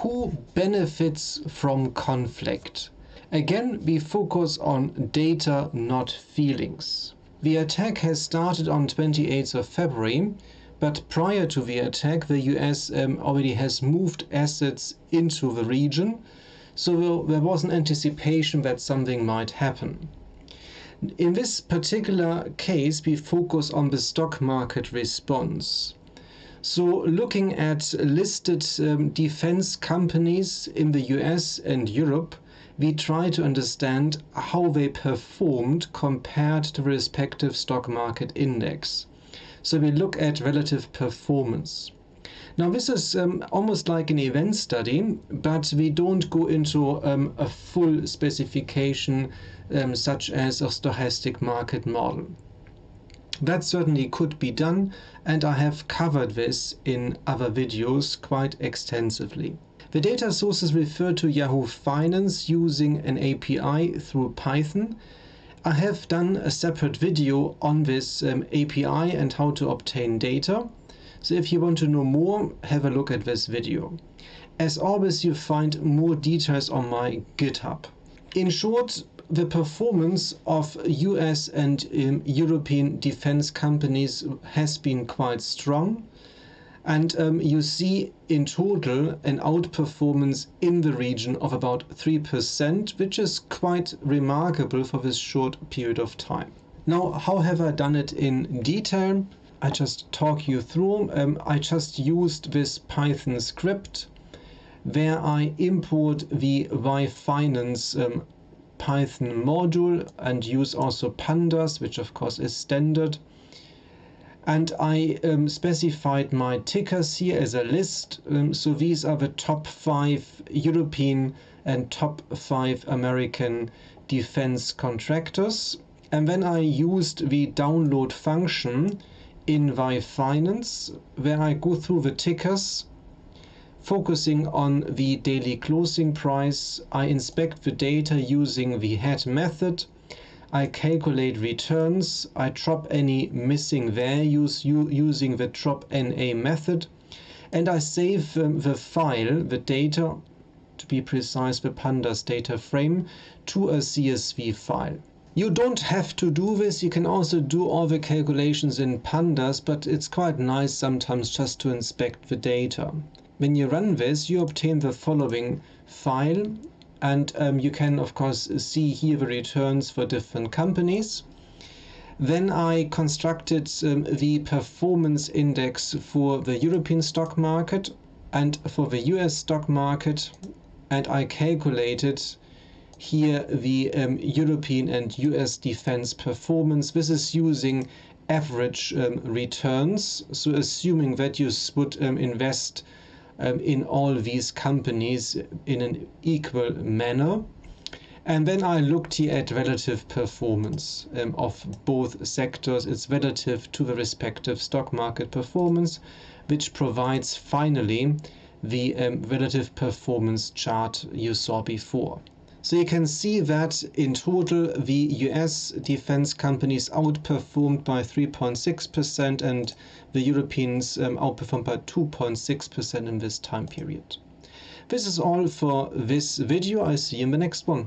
Who benefits from conflict? Again, we focus on data, not feelings. The attack has started on 28th of February, but prior to the attack, the US already has moved assets into the region, so there was an anticipation that something might happen. In this particular case, we focus on the stock market response. So looking at listed defense companies in the US and Europe, we try to understand how they performed compared to the respective stock market index. So we look at relative performance. Now this is almost like an event study, but we don't go into a full specification such as a stochastic market model. That certainly could be done, and I have covered this in other videos quite extensively. The data sources refer to Yahoo Finance using an API through Python. I have done a separate video on this API and how to obtain data. So if you want to know more, have a look at this video. As always, you find more details on my GitHub. In short, the performance of US and European defense companies has been quite strong. And you see in total an outperformance in the region of about 3%, which is quite remarkable for this short period of time. Now, how have I done it in detail? I just talk you through. I just used this Python script where I import the Finance Python module and use also pandas, which of course is standard. And I specified my tickers here as a list. So these are the top 5 European and top 5 American defense contractors. And then I used the download function in Finance, where I go through the tickers, focusing on the daily closing price. I inspect the data using the head method. I calculate returns. I drop any missing values using the drop NA method. And I save the file, the data, to be precise, the pandas data frame, to a CSV file. You don't have to do this. You can also do all the calculations in pandas, but it's quite nice sometimes just to inspect the data. When you run this, you obtain the following file, and you can of course see here the returns for different companies. Then I constructed the performance index for the European stock market and for the US stock market, and I calculated here the European and US defense performance. This is using average returns, so assuming that you would invest in all these companies in an equal manner. And then I looked here at relative performance of both sectors. It's relative to the respective stock market performance, which provides finally the relative performance chart you saw before. So you can see that in total the US defense companies outperformed by 3.6% and the Europeans outperformed by 2.6% in this time period. This is all for this video. I see you in the next one.